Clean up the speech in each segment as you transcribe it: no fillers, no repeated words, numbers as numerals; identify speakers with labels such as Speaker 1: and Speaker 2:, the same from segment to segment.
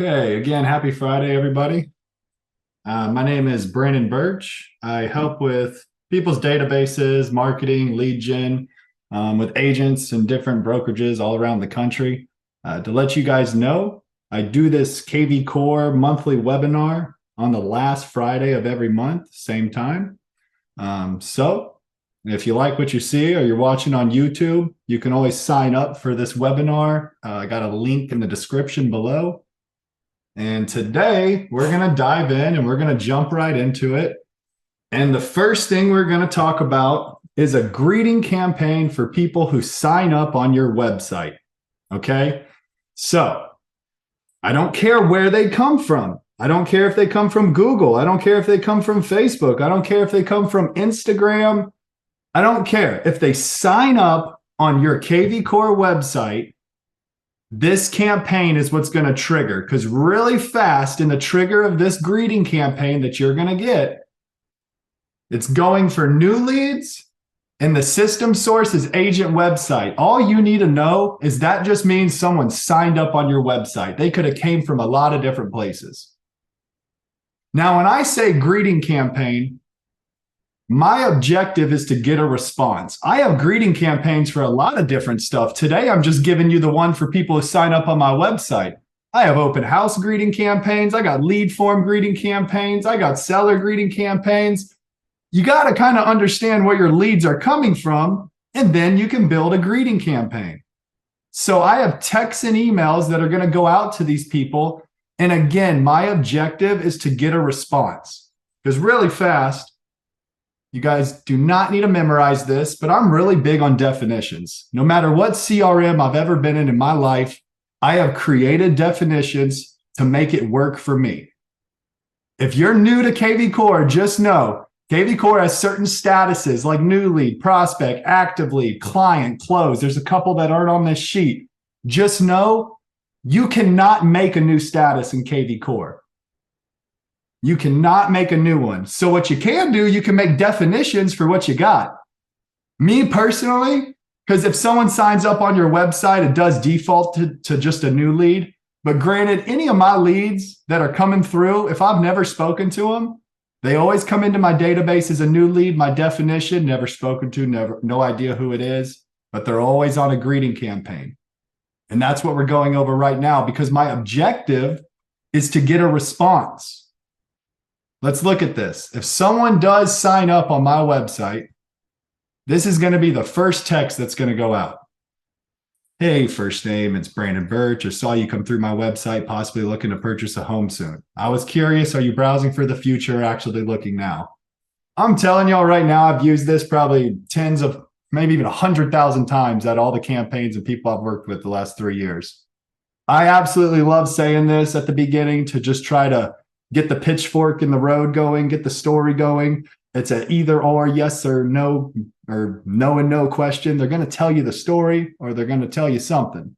Speaker 1: Okay, again, happy Friday, everybody. My name is Brandon Burch. I help with people's databases, marketing, lead gen, with agents and different brokerages all around the country. To let you guys know, I do this KvCORE monthly webinar on the last Friday of every month, same time. So if you like what you see or you're watching on YouTube, you can always sign up for this webinar. I got a link in the description below. And today we're going to dive in and we're going to jump right into it. And the first thing we're going to talk about is a greeting campaign for people who sign up on your website. Okay. So I don't care where they come from. I don't care if they come from Google. I don't care if they come from Facebook. I don't care if they come from Instagram. I don't care if they sign up on your KvCORE website. This campaign is what's going to trigger, because really fast in the trigger of this greeting campaign that you're going to get, it's going for new leads and the system source is agent website. All you need to know is that just means someone signed up on your website. They could have came from a lot of different places. Now, when I say greeting campaign, my objective is to get a response. I have greeting campaigns for a lot of different stuff. Today, I'm just giving you the one for people who sign up on my website. I have open house greeting campaigns. I got lead form greeting campaigns. I got seller greeting campaigns. You got to kind of understand where your leads are coming from, and then you can build a greeting campaign. So I have texts and emails that are going to go out to these people. And again, my objective is to get a response, because really fast, you guys do not need to memorize this, but I'm really big on definitions. No matter what CRM I've ever been in my life, I have created definitions to make it work for me. If you're new to KvCORE, just know KvCORE has certain statuses like new lead, prospect, active lead, client, close. There's a couple that aren't on this sheet. Just know you cannot make a new status in KvCORE. You cannot make a new one. So what you can do, you can make definitions for what you got. Me personally, because if someone signs up on your website, it does default to just a new lead. But granted, any of my leads that are coming through, if I've never spoken to them, they always come into my database as a new lead. My definition, never spoken to, no idea who it is, but they're always on a greeting campaign. And that's what we're going over right now, because my objective is to get a response. Let's look at this. If someone does sign up on my website, this is going to be the first text that's going to go out. Hey, first name, it's Brandon Burch. I saw you come through my website, possibly looking to purchase a home soon. I was curious, are you browsing for the future or actually looking now? I'm telling y'all right now, I've used this probably tens of, maybe even 100,000 times at all the campaigns and people I've worked with the last 3 years. I absolutely love saying this at the beginning to just try to get the pitchfork in the road going, get the story going. It's an either or, yes or no and no question. They're going to tell you the story or they're going to tell you something.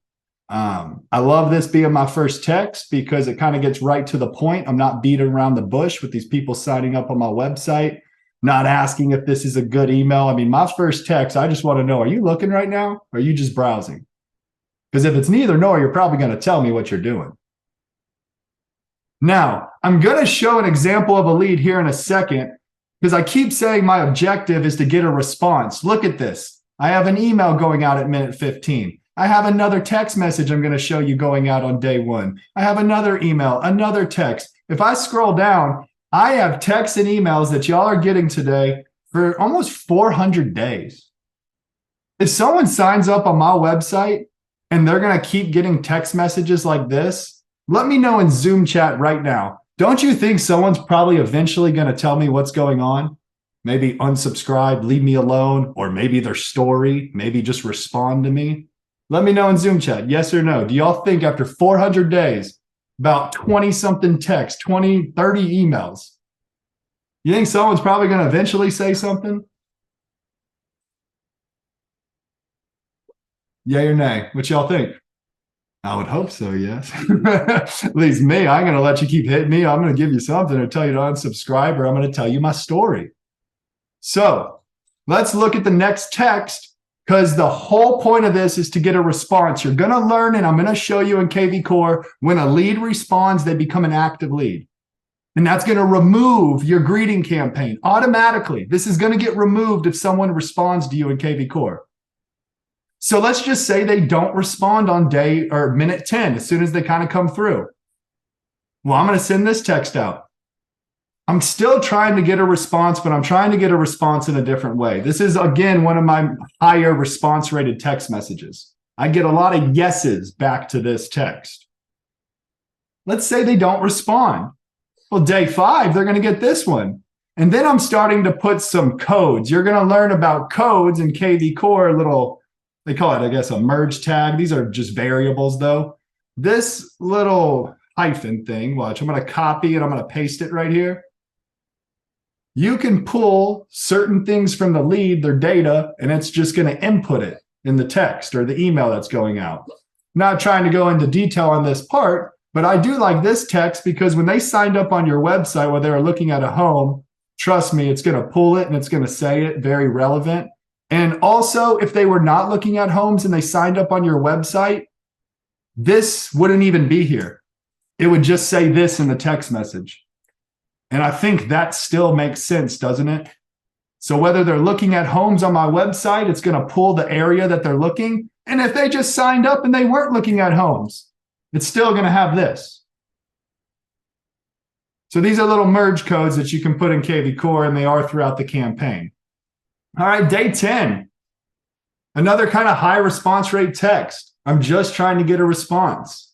Speaker 1: I love this being my first text because it kind of gets right to the point. I'm not beating around the bush with these people signing up on my website, not asking if this is a good email. I mean, my first text, I just want to know, are you looking right now? Or are you just browsing? Because if it's neither nor, you're probably going to tell me what you're doing. Now, I'm going to show an example of a lead here in a second, because I keep saying my objective is to get a response. Look at this. I have an email going out at minute 15. I have another text message I'm going to show you going out on day 1. I have another email, another text. If I scroll down, I have texts and emails that y'all are getting today for almost 400 days. If someone signs up on my website and they're going to keep getting text messages like this, let me know in Zoom chat right now. Don't you think someone's probably eventually going to tell me what's going on? Maybe unsubscribe, leave me alone, or maybe their story, maybe just respond to me. Let me know in Zoom chat, yes or no. Do y'all think after 400 days, about 20-something texts, 20, 30 emails, you think someone's probably going to eventually say something? Yay or nay? What y'all think? I would hope so, yes. At least me, I'm going to let you keep hitting me. I'm going to give you something or tell you to unsubscribe, or I'm going to tell you my story. So let's look at the next text, because the whole point of this is to get a response. You're going to learn, and I'm going to show you in KvCORE, when a lead responds, they become an active lead. And that's going to remove your greeting campaign automatically. This is going to get removed if someone responds to you in KvCORE. So let's just say they don't respond on day or minute 10 as soon as they kind of come through. Well, I'm going to send this text out. I'm still trying to get a response, but I'm trying to get a response in a different way. This is, again, one of my higher response rated text messages. I get a lot of yeses back to this text. Let's say they don't respond. Well, day 5, they're going to get this one. And then I'm starting to put some codes. You're going to learn about codes in KvCORE, little, they call it, I guess, a merge tag. These are just variables, though. This little hyphen thing, watch, I'm going to copy and I'm going to paste it right here. You can pull certain things from the lead, their data, and it's just going to input it in the text or the email that's going out. Not trying to go into detail on this part, but I do like this text because when they signed up on your website while they were looking at a home, trust me, it's going to pull it and it's going to say it, very relevant. And also, if they were not looking at homes and they signed up on your website, this wouldn't even be here. It would just say this in the text message. And I think that still makes sense, doesn't it? So whether they're looking at homes on my website, it's going to pull the area that they're looking. And if they just signed up and they weren't looking at homes, it's still going to have this. So these are little merge codes that you can put in KvCORE, and they are throughout the campaign. All right, day 10. Another kind of high response rate text. I'm just trying to get a response.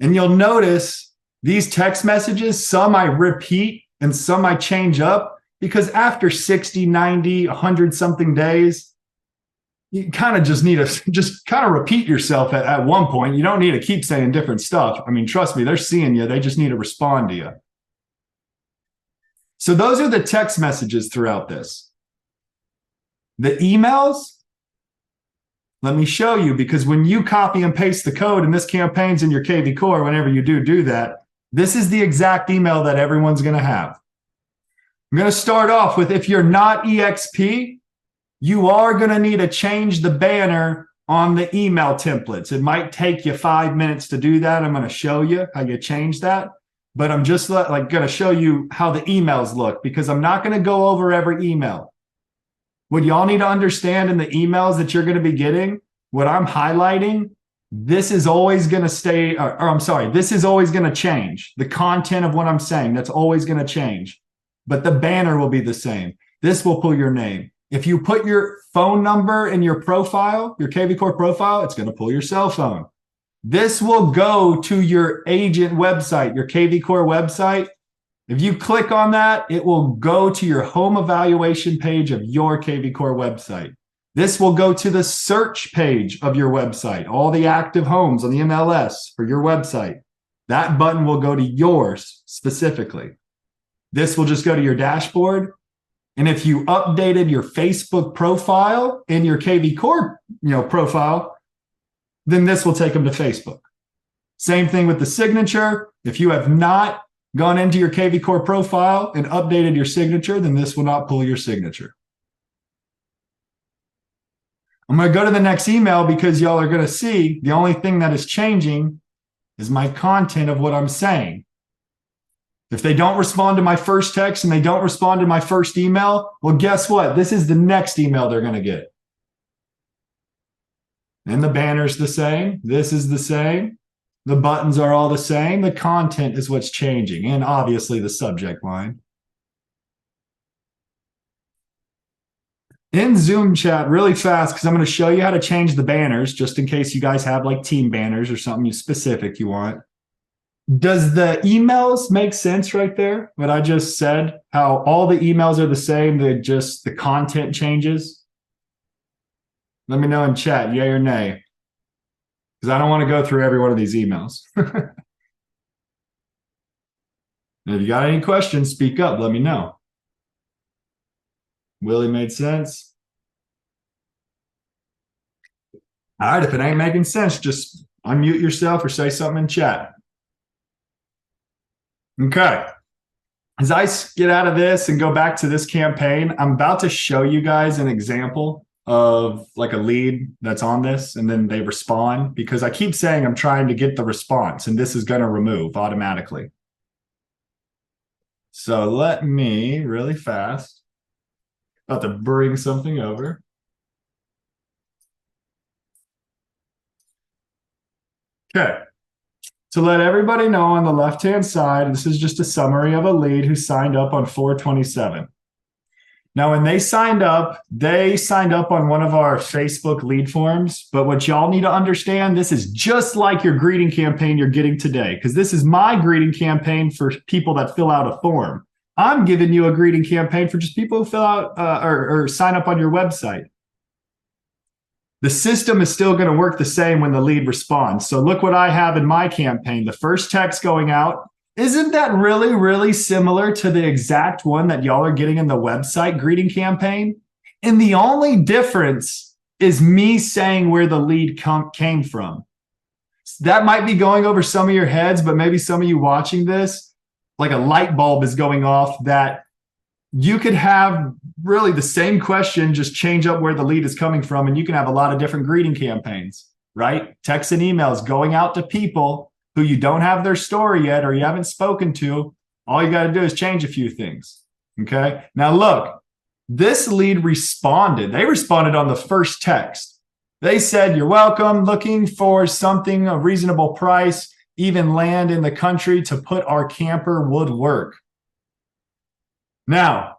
Speaker 1: And you'll notice these text messages, some I repeat and some I change up, because after 60, 90, 100 something days, you kind of just need to just kind of repeat yourself at one point. You don't need to keep saying different stuff. I mean, trust me, they're seeing you. They just need to respond to you. So those are the text messages throughout this. The emails, let me show you, because when you copy and paste the code, and this campaign's in your KvCORE, whenever you do that, this is the exact email that everyone's going to have. I'm going to start off with, if you're not EXP, you are going to need to change the banner on the email templates. It might take you 5 minutes to do that. I'm going to show you how you change that. But I'm just going to show you how the emails look, because I'm not going to go over every email. What y'all need to understand in the emails that you're going to be getting, what I'm highlighting, this is always going to stay, or I'm sorry, this is always going to change. The content of what I'm saying, that's always going to change. But the banner will be the same. This will pull your name. If you put your phone number in your profile, your KvCORE profile, it's going to pull your cell phone. This will go to your agent website, your KvCORE website. If you click on that, it will go to your home evaluation page of your KvCORE website. This will go to the search page of your website, all the active homes on the MLS for your website. That button will go to yours specifically. This will just go to your dashboard. And if you updated your Facebook profile in your KvCORE, profile, then this will take them to Facebook. Same thing with the signature. If you have not gone into your KvCORE profile and updated your signature, then this will not pull your signature. I'm going to go to the next email because y'all are going to see the only thing that is changing is my content of what I'm saying. If they don't respond to my first text and they don't respond to my first email, well, guess what? This is the next email they're going to get. And the banner's the same. This is the same. The buttons are all the same. The content is what's changing, and obviously the subject line. In Zoom chat, really fast, because I'm going to show you how to change the banners, just in case you guys have like team banners or something specific you want. Does the emails make sense right there? What I just said, how all the emails are the same, just the content changes? Let me know in chat, yay or nay, because I don't want to go through every one of these emails. And if you got any questions, speak up, let me know. Willie made sense. All right, if it ain't making sense, just unmute yourself or say something in chat. Okay. As I get out of this and go back to this campaign, I'm about to show you guys an example of like a lead that's on this, and then they respond, because I keep saying I'm trying to get the response, and this is going to remove automatically. So let me really fast, about to bring something over. Okay. To let everybody know, on the left-hand side, this is just a summary of a lead who signed up on 4/27. Now, when they signed up on one of our Facebook lead forms. But what y'all need to understand, this is just like your greeting campaign you're getting today, because this is my greeting campaign for people that fill out a form. I'm giving you a greeting campaign for just people who fill out or sign up on your website. The system is still going to work the same when the lead responds. So look what I have in my campaign. The first text going out, isn't that really, really similar to the exact one that y'all are getting in the website greeting campaign? And the only difference is me saying where the lead came from. That might be going over some of your heads, but maybe some of you watching this, like a light bulb is going off, that you could have really the same question, just change up where the lead is coming from, and you can have a lot of different greeting campaigns, right? Texts and emails going out to people who you don't have their story yet or you haven't spoken to. All you got to do is change a few things, okay? Now look, this lead responded. They responded on the first text. They said, "You're welcome, looking for something, a reasonable price, even land in the country to put our camper would work." Now,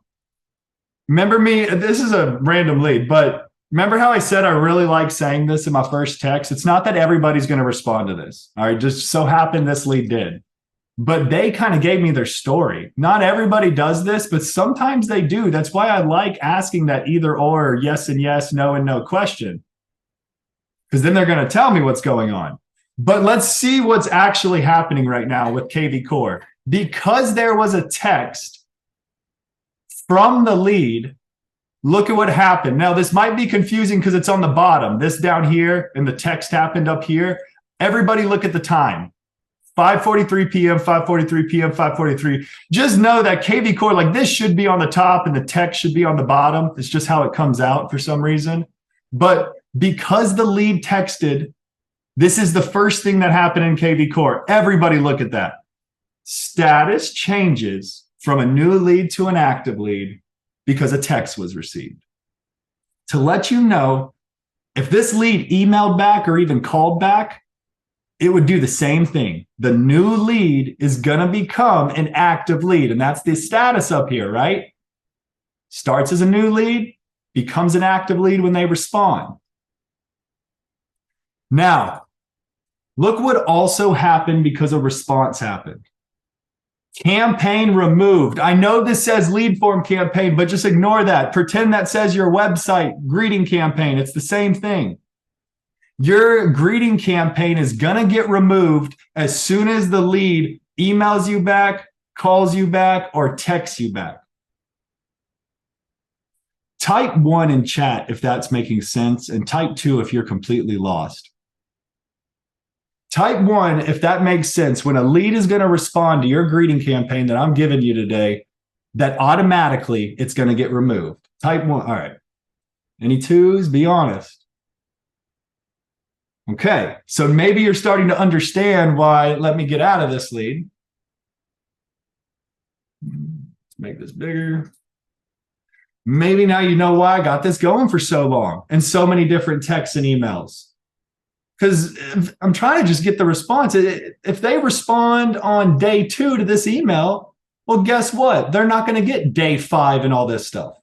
Speaker 1: remember me, this is a random lead, but remember how I said I really like saying this in my first text? It's not that everybody's going to respond to this. All right, just so happened this lead did. But they kind of gave me their story. Not everybody does this, but sometimes they do. That's why I like asking that either or, yes and yes, no and no question. Because then they're going to tell me what's going on. But let's see what's actually happening right now with KvCORE. Because there was a text from the lead, look at what happened. Now, this might be confusing because it's on the bottom, this down here, and the text happened up here. Everybody look at the time. 5:43 p.m., 5:43 p.m., 5:43. Just know that KvCORE, like this should be on the top and the text should be on the bottom. It's just how it comes out for some reason. But because the lead texted, this is the first thing that happened in KvCORE. Everybody look at that. Status changes from a new lead to an active lead because a text was received. To let you know, if this lead emailed back or even called back, it would do the same thing. The new lead is going to become an active lead, and that's the status up here, right? Starts as a new lead, becomes an active lead when they respond. Now, look what also happened because a response happened. Campaign removed. I know this says lead form campaign, but just ignore that. Pretend that says your website greeting campaign. It's the same thing. Your greeting campaign is going to get removed as soon as the lead emails you back, calls you back, or texts you back. Type 1 in chat if that's making sense, and type 2 if you're completely lost. Type 1 if that makes sense. When a lead is going to respond to your greeting campaign that I'm giving you today, that automatically it's going to get removed. Type 1. All right. Any 2s? Be honest. Okay. So maybe you're starting to understand why. Let me get out of this lead. Let's make this bigger. Maybe now you know why I got this going for so long and so many different texts and emails. Because I'm trying to just get the response. If they respond on day 2 to this email, well, guess what? They're not going to get day 5 and all this stuff.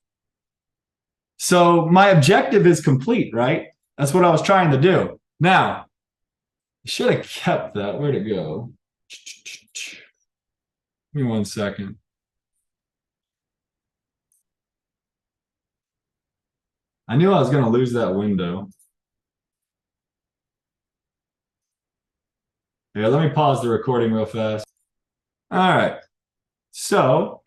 Speaker 1: So my objective is complete, right? That's what I was trying to do. Now, I should have kept that. Where'd it go? Give me 1 second. I knew I was going to lose that window. Here, let me pause the recording real fast. All right. So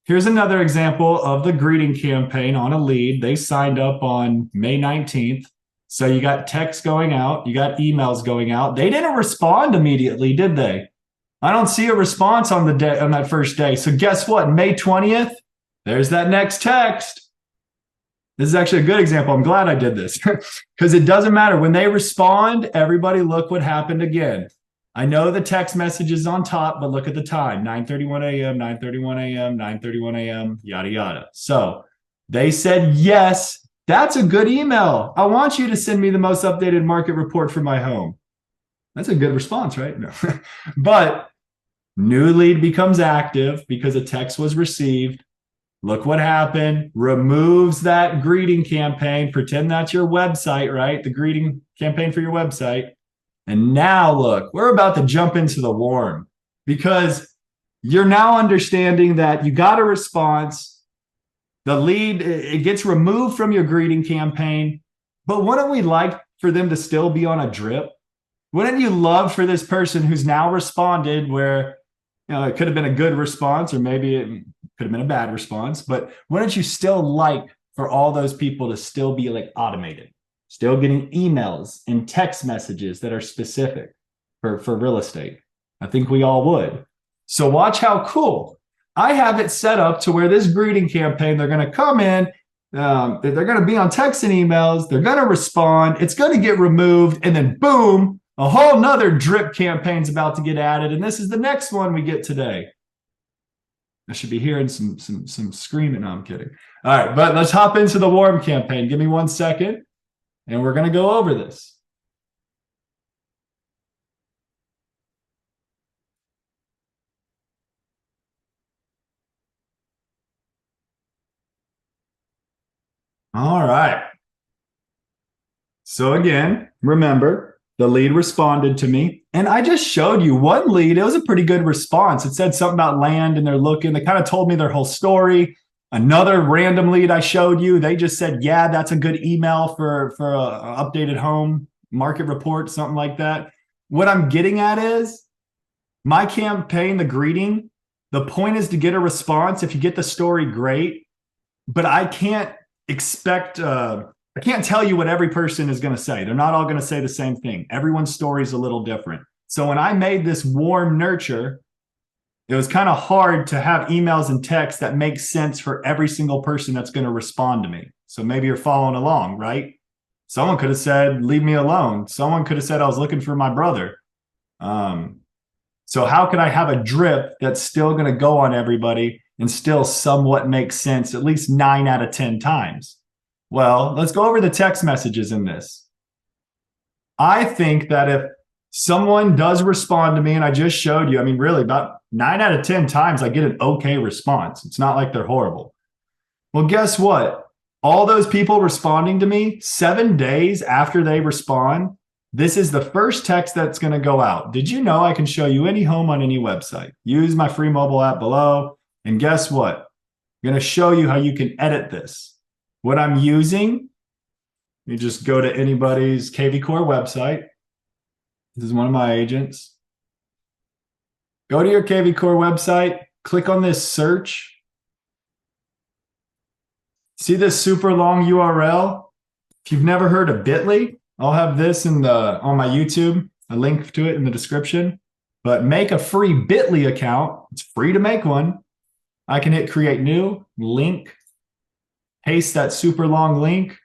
Speaker 1: here's another example of the greeting campaign on a lead. They signed up on May 19th. So you got texts going out. You got emails going out. They didn't respond immediately, did they? I don't see a response on the day on that first day. So guess what? May 20th, there's that next text. This is actually a good example. I'm glad I did this because it doesn't matter. When they respond, everybody look what happened again. I know the text message is on top, but look at the time, 9:31 a.m., 9:31 a.m., 9:31 a.m., yada, yada. So they said, yes, that's a good email. I want you to send me the most updated market report for my home. That's a good response, right? No. But new lead becomes active because a text was received. Look what happened. Removes that greeting campaign. Pretend that's your website, right? The greeting campaign for your website. And now look, we're about to jump into the warm because you're now understanding that you got a response. The lead, it gets removed from your greeting campaign. But wouldn't we like for them to still be on a drip? Wouldn't you love for this person who's now responded where, it could have been a good response or maybe it could have been a bad response, but wouldn't you still like for all those people to still be like automated, still getting emails and text messages that are specific for real estate? I think we all would. So watch how cool. I have it set up to where this greeting campaign, they're going to come in, they're going to be on text and emails, they're going to respond, it's going to get removed, and then boom, a whole nother drip campaign's about to get added. And this is the next one we get today. I should be hearing some screaming. No, I'm kidding. All right, but let's hop into the warm campaign. Give me 1 second, and we're going to go over this. All right. So again, remember, the lead responded to me, and I just showed you one lead. It was a pretty good response. It said something about land, and they're looking. They kind of told me their whole story. Another random lead I showed you, they just said, yeah, that's a good email for a updated home market report, something like that. What I'm getting at is my campaign, the greeting, the point is to get a response. If you get the story, great, but I can't expect I can't tell you what every person is going to say. They're not all going to say the same thing. Everyone's story is a little different. So when I made this warm nurture, it was kind of hard to have emails and text that make sense for every single person that's going to respond to me. So maybe you're following along, right? Someone could have said, leave me alone. Someone could have said, I was looking for my brother. So how can I have a drip that's still going to go on everybody and still somewhat make sense at least 9 out of 10 times? Well, let's go over the text messages in this. I think that if someone does respond to me, and I just showed you, I mean, really about 9 out of 10 times I get an okay response. It's not like they're horrible. Well, guess what? All those people responding to me 7 days after they respond, this is the first text that's going to go out. Did you know I can show you any home on any website? Use my free mobile app below. And guess what? I'm going to show you how you can edit this. What I'm using, you just go to anybody's KvCORE website. This is one of my agents. Go to your KvCORE website, click on this search. See this super long URL? If you've never heard of Bitly, I'll have this on my YouTube, a link to it in the description. But make a free Bitly account. It's free to make one. I can hit create new, link, paste that super long link,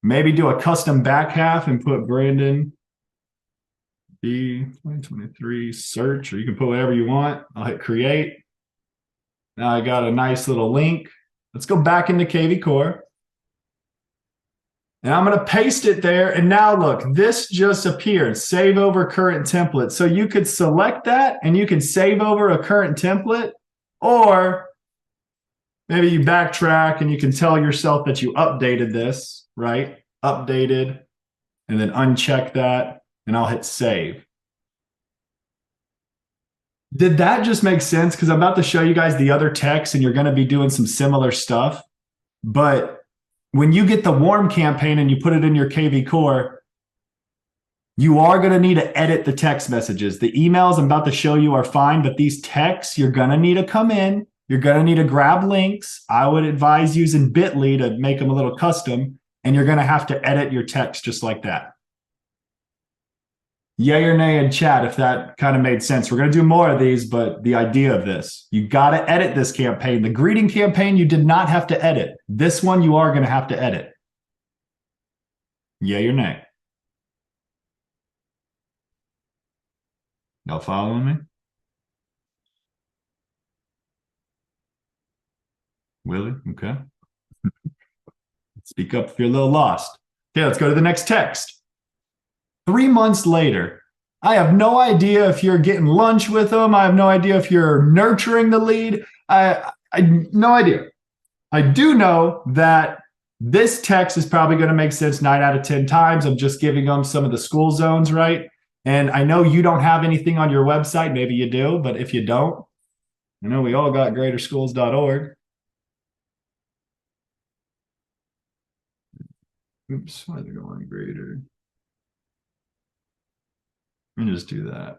Speaker 1: maybe do a custom back half and put Brandon B 2023 search, or you can put whatever you want. I'll hit create. Now I got a nice little link. Let's go back into KvCORE. And I'm going to paste it there. And now look, this just appeared, save over current template. So you could select that and you can save over a current template, or maybe you backtrack and you can tell yourself that you updated this, right? Updated, and then uncheck that, and I'll hit save. Did that just make sense? Because I'm about to show you guys the other text and you're going to be doing some similar stuff. But when you get the warm campaign and you put it in your KvCORE, you are going to need to edit the text messages. The emails I'm about to show you are fine, but these texts, you're going to need to come in. You're going to need to grab links. I would advise using Bitly to make them a little custom, and you're going to have to edit your text just like that. Yay or nay in chat if that kind of made sense. We're going to do more of these, but the idea of this, you got to edit this campaign. The greeting campaign, you did not have to edit. This one, you are going to have to edit. Yay or nay? Y'all following me? Willie? Okay. Speak up if you're a little lost. Okay, let's go to the next text. 3 months later, I have no idea if you're getting lunch with them. I have no idea if you're nurturing the lead. I no idea. I do know that this text is probably going to make sense 9 out of 10 times. I'm just giving them some of the school zones, right? And I know you don't have anything on your website. Maybe you do, but if you don't, I know we all got greaterschools.org. Oops, why did I go on greater? Let me just do that.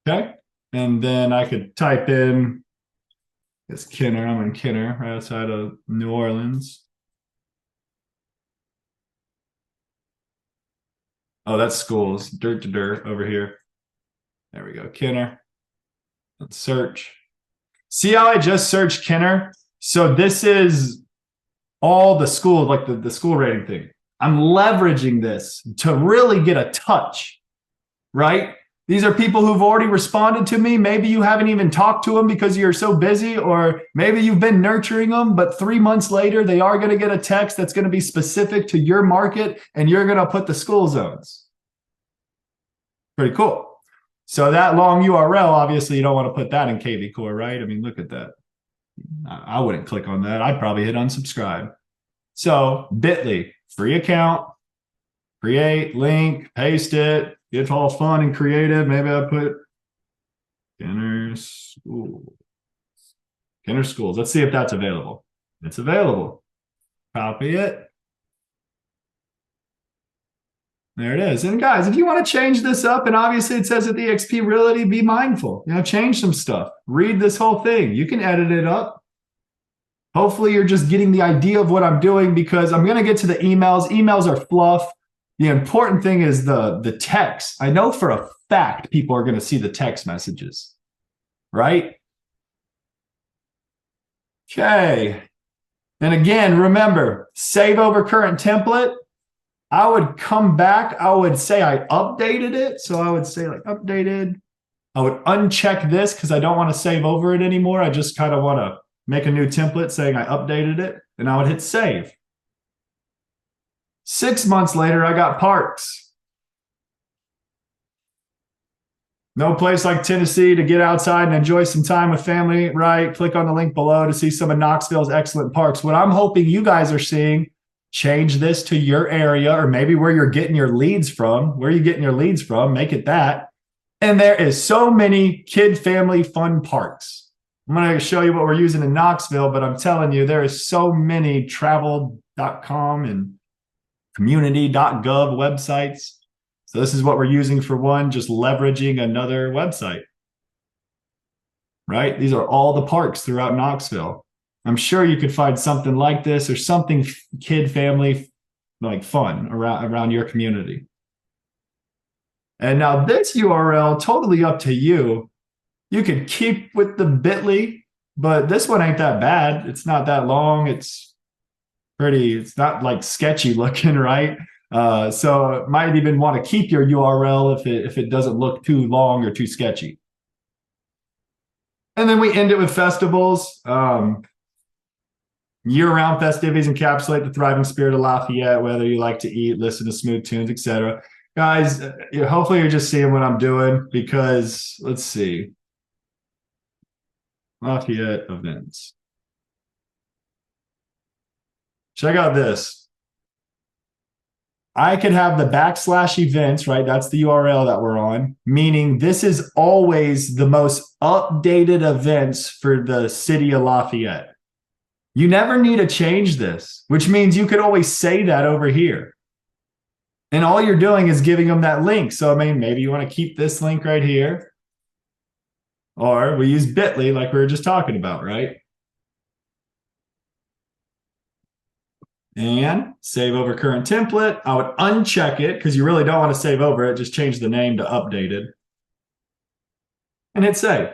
Speaker 1: Okay. And then I could type in, it's Kenner. I'm in Kenner, right outside of New Orleans. Oh, that's schools. Dirt to dirt over here. There we go. Kenner. Let's search. See how I just searched Kenner? So this is all the schools, like the school rating thing. I'm leveraging this to really get a touch, right? These are people who've already responded to me. Maybe you haven't even talked to them because you're so busy, or maybe you've been nurturing them, but 3 months later, they are going to get a text that's going to be specific to your market, and you're going to put the school zones. Pretty cool. So that long URL, obviously, you don't want to put that in KvCORE, right? I mean, look at that. I wouldn't click on that. I'd probably hit unsubscribe. So bit.ly, free account, create, link, paste it, get all fun and creative. Maybe I put Kenner Schools. Kenner Schools. Let's see if that's available. It's available. Copy it. There it is. And guys, if you want to change this up, and obviously it says at the XP Realty, be mindful, change some stuff. Read this whole thing. You can edit it up. Hopefully you're just getting the idea of what I'm doing, because I'm going to get to the emails. Emails are fluff. The important thing is the text. I know for a fact people are going to see the text messages, right? Okay. And again, remember, save over current template. I would come back. I would say I updated it. So I would say like updated. I would uncheck this because I don't want to save over it anymore. I just kind of want to make a new template saying I updated it, and I would hit save. 6 months later, I got parks. No place like Tennessee to get outside and enjoy some time with family, right? Click on the link below to see some of Knoxville's excellent parks. What I'm hoping you guys are seeing, change this to your area, or maybe where you're getting your leads from. Where are you getting your leads from? Make it that. And there is so many kid family fun parks. I'm going to show you what we're using in Knoxville, but I'm telling you, there is so many travel.com and community.gov websites. So this is what we're using for one, just leveraging another website, right? These are all the parks throughout Knoxville. I'm sure you could find something like this or something kid family like fun around your community. And now this URL, totally up to you. You could keep with the bit.ly, but this one ain't that bad. It's not that long. It's not like sketchy looking, right? So might even want to keep your URL if it doesn't look too long or too sketchy. And then we end it with festivals. Year-round festivities encapsulate the thriving spirit of Lafayette, whether you like to eat, listen to smooth tunes, etc. Guys, hopefully you're just seeing what I'm doing, because let's see. Lafayette events. Check out this. I could have the /events, right? That's the URL that we're on, meaning this is always the most updated events for the city of Lafayette. You never need to change this, which means you could always say that over here. And all you're doing is giving them that link. So, I mean, maybe you want to keep this link right here. Or we use bit.ly like we were just talking about, right? and save over current template. I would uncheck it because you really don't want to save over it. Just change the name to updated and hit save.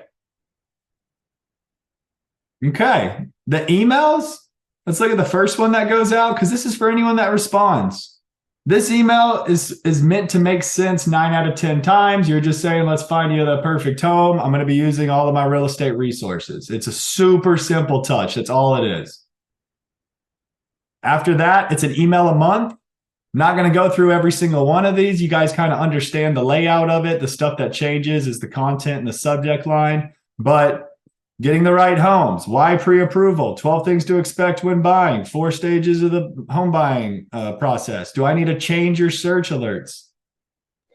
Speaker 1: Okay, the emails, let's look at the first one that goes out because this is for anyone that responds. This email is meant to make sense 9 out of 10 times. You're just saying, let's find you the perfect home. I'm going to be using all of my real estate resources. It's a super simple touch. That's all it is. After that, it's an email a month. I'm not going to go through every single one of these. You guys kind of understand the layout of it. The stuff that changes is the content and the subject line. But getting the right homes, why pre-approval, 12 things to expect when buying, 4 stages of the home buying process. Do I need to change your search alerts?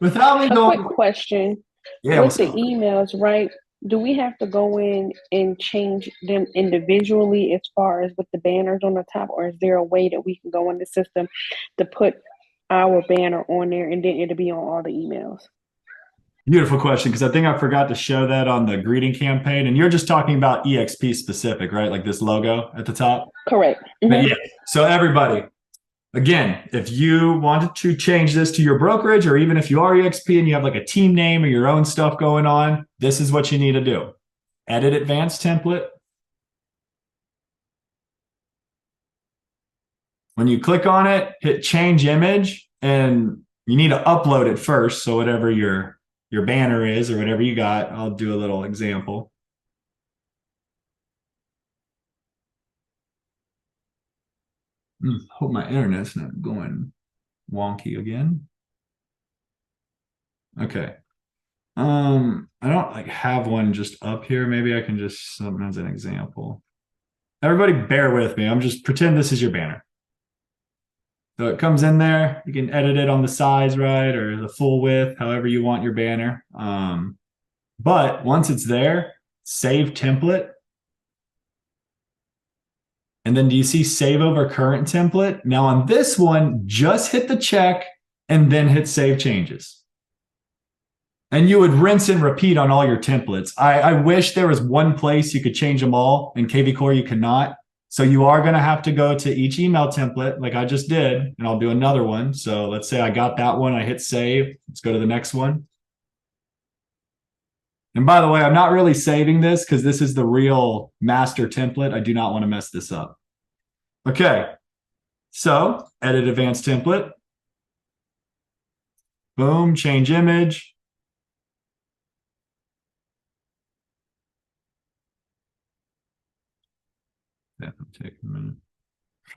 Speaker 1: Without me going.
Speaker 2: Quick question.
Speaker 1: Yeah,
Speaker 2: with the emails, right? Do we have to go in and change them individually as far as with the banners on the top, or is there a way that we can go in the system to put our banner on there and then it'll be on all the emails?
Speaker 1: Beautiful question, because I think I forgot to show that on the greeting campaign. And you're just talking about EXP specific, right? Like this logo at the top?
Speaker 2: Correct.
Speaker 1: Mm-hmm. Yeah. So everybody, again, if you wanted to change this to your brokerage, or even if you are EXP and you have like a team name or your own stuff going on, this is what you need to do. Edit advanced template. When you click on it, hit change image, and you need to upload it first. So whatever your banner is or whatever you got, I'll do a little example. Hope my internet's not going wonky again. Okay. I don't like have one just up here. Maybe I can just something as an example. Everybody bear with me. I'm just pretend this is your banner. So it comes in there. You can edit it on the size, right? Or the full width, however you want your banner. But once it's there, save template. And then do you see save over current template? Now on this one, just hit the check and then hit save changes. And you would rinse and repeat on all your templates. I wish there was one place you could change them all. In KvCORE, you cannot. So you are going to have to go to each email template like I just did, and I'll do another one. So let's say I got that one. I hit save. Let's go to the next one. And by the way, I'm not really saving this because this is the real master template. I do not want to mess this up. Okay. So edit advanced template. Boom, change image. Take a minute.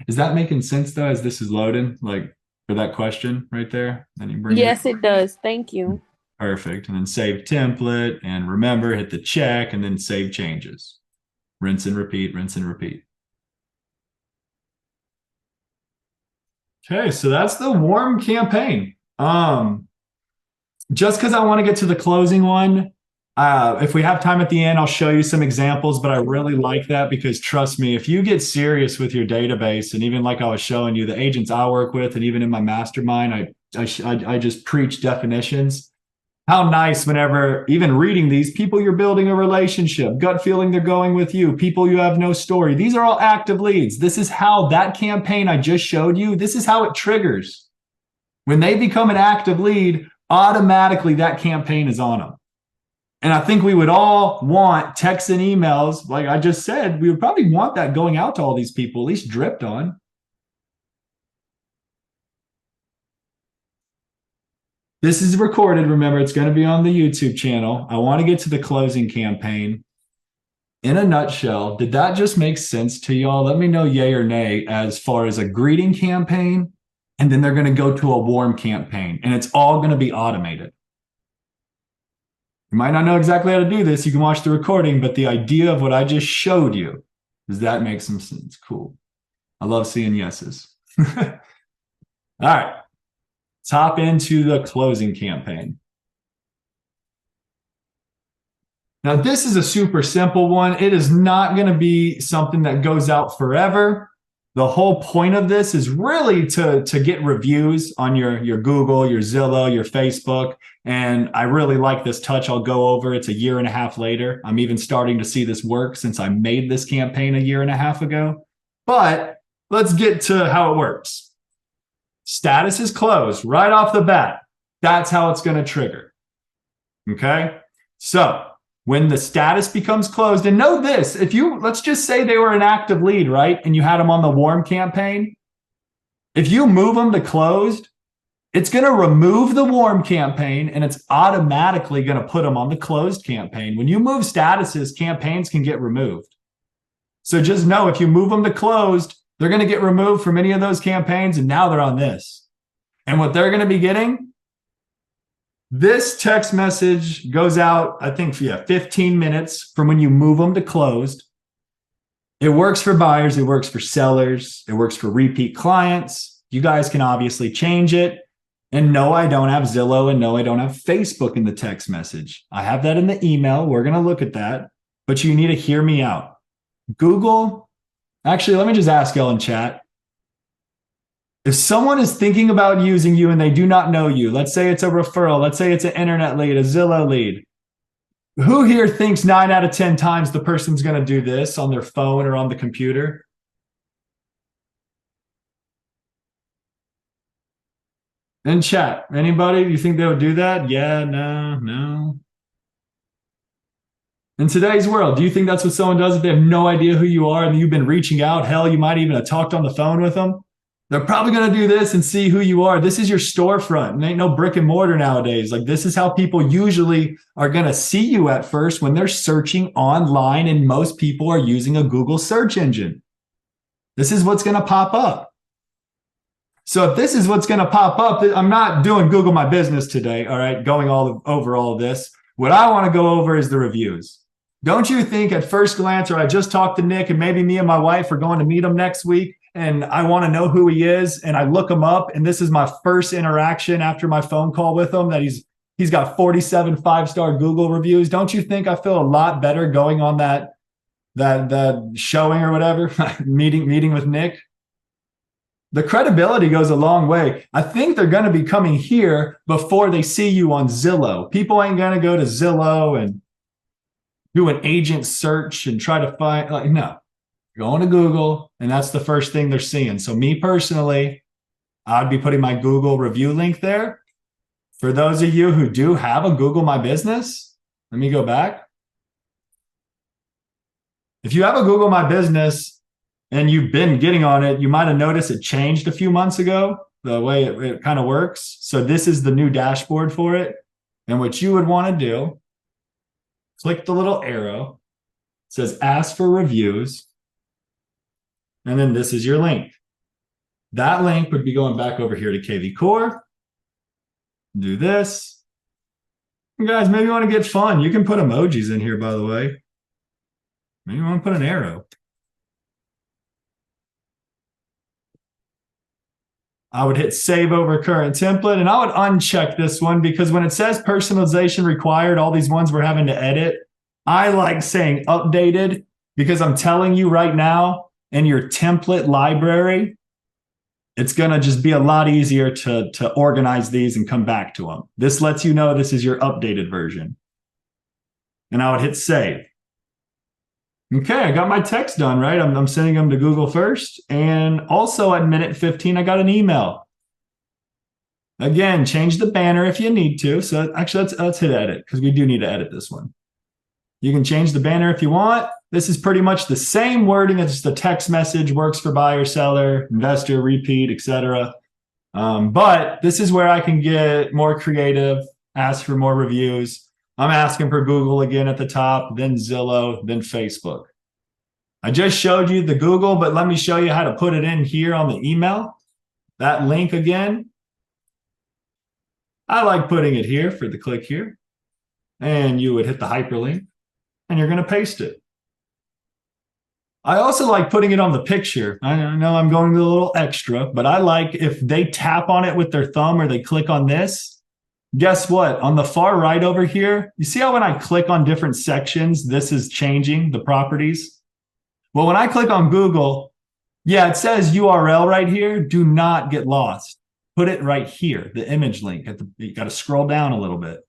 Speaker 1: Is that making sense though, as this is loading, like for that question right there? Then you bring
Speaker 2: yes, it does. Thank you.
Speaker 1: Perfect. And then save template, and remember, hit the check and then save changes. Rinse and repeat, rinse and repeat. Okay, so that's the warm campaign. Just because I want to get to the closing one, if we have time at the end, I'll show you some examples, but I really like that because trust me, if you get serious with your database, and even like I was showing you, the agents I work with, and even in my mastermind, I just preach definitions. How nice whenever even reading these, people you're building a relationship, gut feeling they're going with you, people you have no story. These are all active leads. This is how that campaign I just showed you, this is how it triggers. When they become an active lead, automatically that campaign is on them. And I think we would all want texts and emails, like I just said, we would probably want that going out to all these people, at least dripped on. This is recorded. Remember, it's going to be on the YouTube channel. I want to get to the closing campaign. In a nutshell, did that just make sense to y'all? Let me know yay or nay as far as a greeting campaign, and then they're going to go to a warm campaign, and it's all going to be automated. You might not know exactly how to do this. You can watch the recording, but the idea of what I just showed you, does that make some sense? Cool. I love seeing yeses. All right. Let's hop into the closing campaign. Now, this is a super simple one. It is not going to be something that goes out forever. The whole point of this is really to get reviews on your Google, your Zillow, your Facebook. And I really like this touch. I'll go over. It's a year and a half later. I'm even starting to see this work since I made this campaign a year and a half ago. But let's get to how it works. Status is closed right off the bat. That's how it's going to trigger. Okay. So when the status becomes closed, and know this, if you, let's just say they were an active lead, right? And you had them on the warm campaign. If you move them to closed, it's going to remove the warm campaign and it's automatically going to put them on the closed campaign. When you move statuses, campaigns can get removed. So just know if you move them to closed, they're going to get removed from any of those campaigns. And now they're on this. And what they're going to be getting, this text message goes out, I think, 15 minutes from when you move them to closed. It works for buyers. It works for sellers. It works for repeat clients. You guys can obviously change it. And no, I don't have Zillow, and no, I don't have Facebook in the text message. I have that in the email. We're going to look at that, but you need to hear me out. Google, actually, let me just ask y'all in chat. If someone is thinking about using you and they do not know you, let's say it's a referral, let's say it's an internet lead, a Zillow lead, who here thinks 9 out of 10 times the person's going to do this on their phone or on the computer? In chat, anybody? You think they would do that? Yeah, no. In today's world, do you think that's what someone does if they have no idea who you are and you've been reaching out? Hell, you might even have talked on the phone with them. They're probably going to do this and see who you are. This is your storefront. It ain't no brick and mortar nowadays. Like, this is how people usually are going to see you at first when they're searching online, and most people are using a Google search engine. This is what's going to pop up. So if this is what's going to pop up, I'm not doing Google My Business today, all right, going over all of this. What I want to go over is the reviews. Don't you think at first glance, or I just talked to Nick and maybe me and my wife are going to meet him next week, and I want to know who he is, and I look him up, and this is my first interaction after my phone call with him, that he's got 47 5-star Google reviews. Don't you think I feel a lot better going on that showing or whatever, meeting with Nick? The credibility goes a long way. I think they're going to be coming here before they see you on Zillow. People ain't going to go to Zillow and do an agent search and try to find, like, no. Going to Google, and that's the first thing they're seeing. So me personally, I'd be putting my Google review link there. For those of you who do have a Google My Business, let me go back. If you have a Google My Business and you've been getting on it, you might have noticed it changed a few months ago, the way it kind of works. So this is the new dashboard for it. And what you would want to do, click the little arrow. It says ask for reviews. And then this is your link. That link would be going back over here to KvCORE. Do this. You guys, maybe you want to get fun. You can put emojis in here, by the way. Maybe you want to put an arrow. I would hit save over current template, and I would uncheck this one, because when it says personalization required, all these ones we're having to edit, I like saying updated, because I'm telling you right now, in your template library, it's going to just be a lot easier to organize these and come back to them. This lets you know this is your updated version. And I would hit save. Okay, I got my text done, right? I'm sending them to Google first. And also at minute 15, I got an email. Again, change the banner if you need to. So actually, let's hit edit, because we do need to edit this one. You can change the banner if you want. This is pretty much the same wording as the text message, works for buyer, seller, investor, repeat, etc. But this is where I can get more creative, ask for more reviews. I'm asking for Google again at the top, then Zillow, then Facebook. I just showed you the Google, but let me show you how to put it in here on the email. That link again. I like putting it here for the click here. And you would hit the hyperlink, and you're going to paste it. I also like putting it on the picture. I know I'm going a little extra, but I like if they tap on it with their thumb or they click on this, guess what? On the far right over here, you see how when I click on different sections, this is changing the properties? Well, when I click on Google, yeah, it says URL right here. Do not get lost. Put it right here, the image link. You got to scroll down a little bit.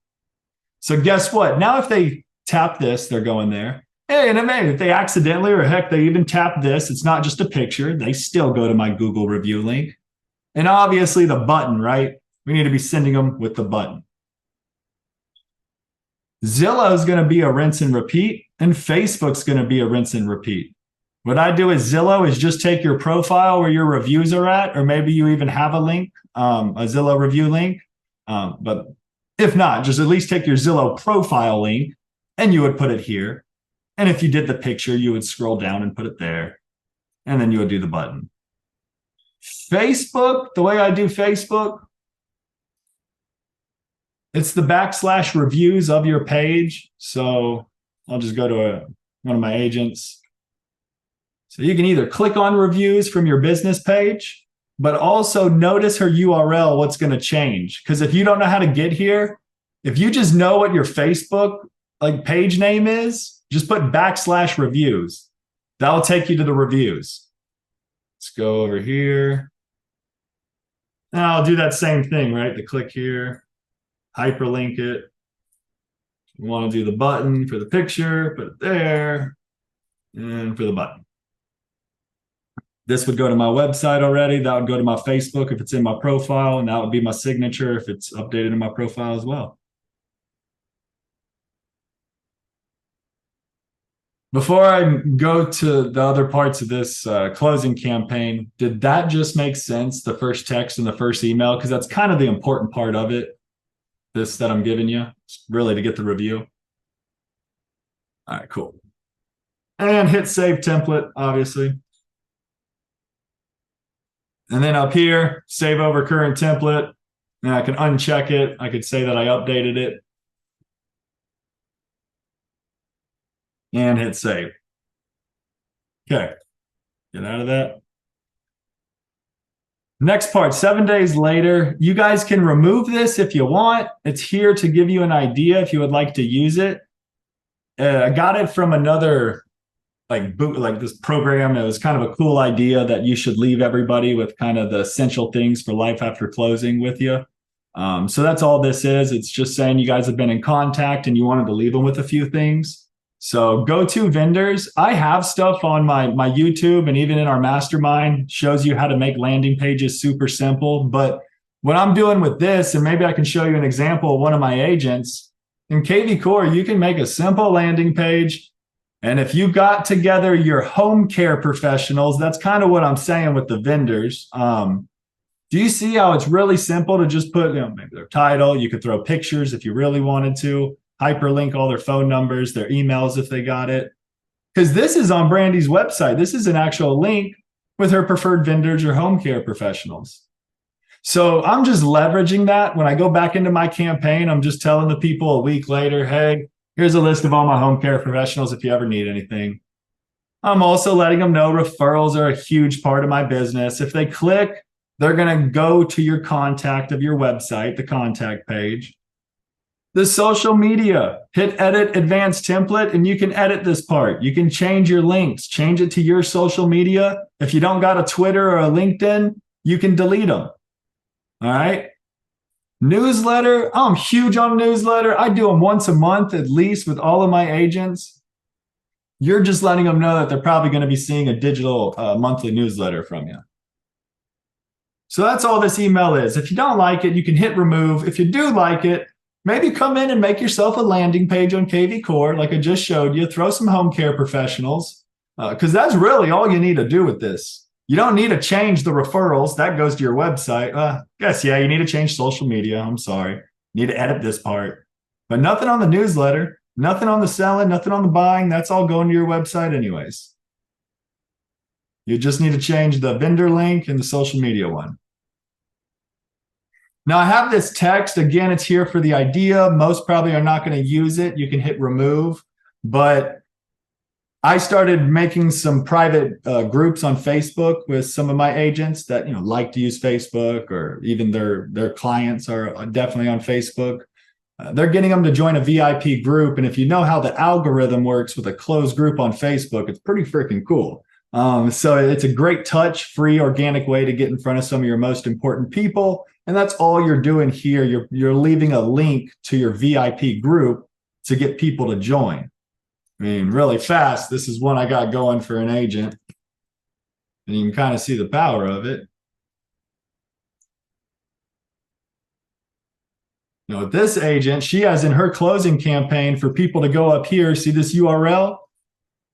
Speaker 1: So guess what? Now if they tap this, they're going there. Hey, and if they accidentally or heck, they even tap this, it's not just a picture. They still go to my Google review link. And obviously the button, right? We need to be sending them with the button. Zillow is going to be a rinse and repeat, and Facebook's going to be a rinse and repeat. What I do with Zillow is just take your profile where your reviews are at, or maybe you even have a link, a Zillow review link. But if not, just at least take your Zillow profile link and you would put it here. And if you did the picture, you would scroll down and put it there. And then you would do the button. Facebook, the way I do Facebook, it's the / reviews of your page. So I'll just go to one of my agents. So you can either click on reviews from your business page, but also notice her URL, what's going to change. Because if you don't know how to get here, if you just know what your Facebook page name is, just put / reviews. That'll take you to the reviews. Let's go over here. Now I'll do that same thing, right? The click here, hyperlink it. We want to do the button for the picture, put it there, and for the button. This would go to my website already. That would go to my Facebook if it's in my profile, and that would be my signature if it's updated in my profile as well. Before I go to the other parts of this closing campaign, did that just make sense, the first text and the first email? Because that's kind of the important part of it, this that I'm giving you, really to get the review. All right, cool. And hit save template, obviously. And then up here, save over current template. And I can uncheck it. I could say that I updated it. And hit save. Okay, get out of that. Next part, 7 days later, you guys can remove this if you want. It's here to give you an idea if you would like to use it. I got it from another this program. It was kind of a cool idea that you should leave everybody with kind of the essential things for life after closing with you. So that's all this is. It's just saying you guys have been in contact and you wanted to leave them with a few things. So go-to vendors. I have stuff on my YouTube and even in our mastermind shows you how to make landing pages super simple. But what I'm doing with this, and maybe I can show you an example of one of my agents, in KvCORE, you can make a simple landing page. And if you got together your home care professionals, that's kind of what I'm saying with the vendors. Do you see how it's really simple to just put maybe their title? You could throw pictures if you really wanted to. Hyperlink all their phone numbers, their emails if they got it. Because this is on Brandy's website. This is an actual link with her preferred vendors or home care professionals. So I'm just leveraging that. When I go back into my campaign, I'm just telling the people a week later, hey, here's a list of all my home care professionals if you ever need anything. I'm also letting them know referrals are a huge part of my business. If they click, they're going to go to your contact of your website, the contact page. The social media, hit edit advanced template, and you can edit this part. You can change your links, change it to your social media. If you don't got a Twitter or a LinkedIn, you can delete them. All right. Newsletter, I'm huge on newsletter. I do them once a month at least with all of my agents. You're just letting them know that they're probably going to be seeing a digital monthly newsletter from you. So that's all this email is. If you don't like it, you can hit remove. If you do like it, maybe come in and make yourself a landing page on KvCORE like I just showed you. Throw some home care professionals because that's really all you need to do with this. You don't need to change the referrals. That goes to your website. Yeah, you need to change social media. I'm sorry. You need to edit this part. But nothing on the newsletter, nothing on the selling, nothing on the buying. That's all going to your website anyways. You just need to change the vendor link and the social media one. Now I have this text. Again, it's here for the idea. Most probably are not going to use it. You can hit remove. But I started making some private groups on Facebook with some of my agents that like to use Facebook, or even their clients are definitely on Facebook. They're getting them to join a VIP group. And if you know how the algorithm works with a closed group on Facebook, it's pretty freaking cool. So it's a great touch, free, organic way to get in front of some of your most important people. And that's all you're doing here. You're leaving a link to your VIP group to get people to join. I mean, really fast. This is one I got going for an agent. And you can kind of see the power of it. You know, this agent, she has in her closing campaign for people to go up here, see this URL?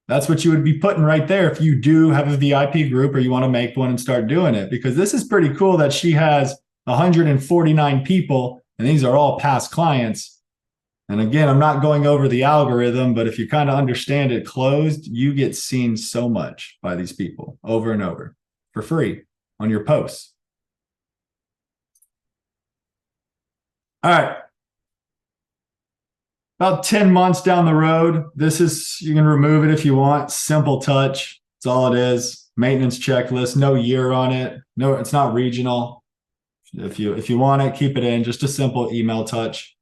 Speaker 1: That's what you would be putting right there if you do have a VIP group or you want to make one and start doing it. Because this is pretty cool that she has 149 people, and these are all past clients. And again, I'm not going over the algorithm, but if you kind of understand it closed, you get seen so much by these people over and over for free on your posts. All right. About 10 months down the road, this is, you can remove it if you want. Simple touch. That's all it is. Maintenance checklist, no year on it. No, it's not regional. If you want it, keep it in. Just a simple email touch.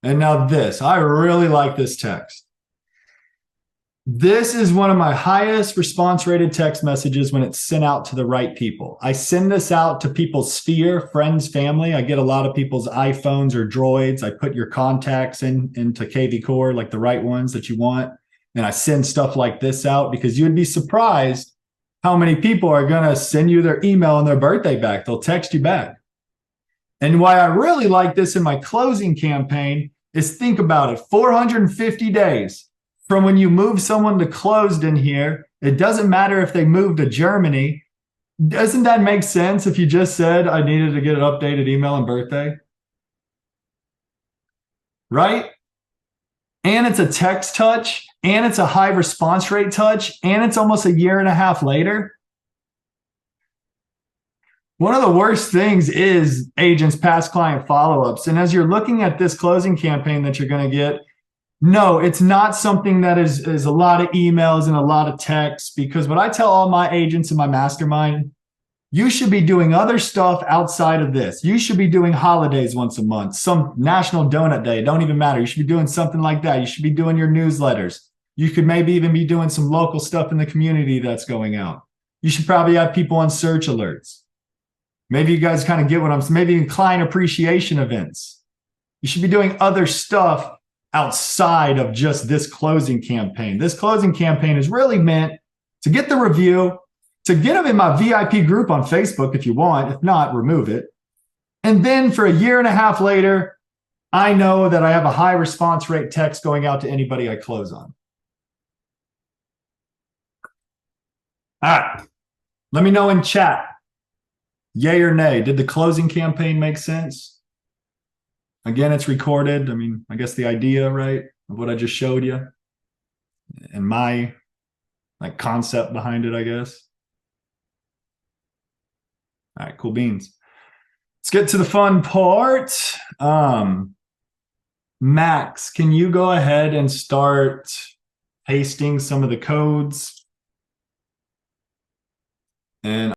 Speaker 1: And now this, I really like this text. This is one of my highest response rated text messages when it's sent out to the right people. I send this out to people's sphere, friends, family. I get a lot of people's iPhones or Droids. I put your contacts into KvCORE, like the right ones that you want. And I send stuff like this out because you'd be surprised how many people are going to send you their email and their birthday back. They'll text you back. And why I really like this in my closing campaign is, think about it, 450 days. From when you move someone to closed in here, it doesn't matter if they moved to Germany. Doesn't that make sense if you just said I needed to get an updated email and birthday? Right? And it's a text touch, and it's a high response rate touch, and it's almost a year and a half later. One of the worst things is agents' past client follow-ups. And as you're looking at this closing campaign that you're going to get, no, it's not something that is a lot of emails and a lot of texts, because what I tell all my agents in my mastermind, you should be doing other stuff outside of this. You should be doing holidays once a month, some National Donut Day. It don't even matter. You should be doing something like that. You should be doing your newsletters. You could maybe even be doing some local stuff in the community that's going out. You should probably have people on search alerts. Maybe you guys kind of get what I'm saying. Maybe client appreciation events. You should be doing other stuff outside of just this closing campaign. This closing campaign is really meant to get the review, to get them in my VIP group on Facebook if you want. If not, remove it. And then for a year and a half later, I know that I have a high response rate text going out to anybody I close on. All right. Let me know in chat, yay or nay. Did the closing campaign make sense? Again, it's recorded. I mean, I guess the idea, right, of what I just showed you and my concept behind it, I guess. All right, cool beans. Let's get to the fun part. Max, can you go ahead and start pasting some of the codes? And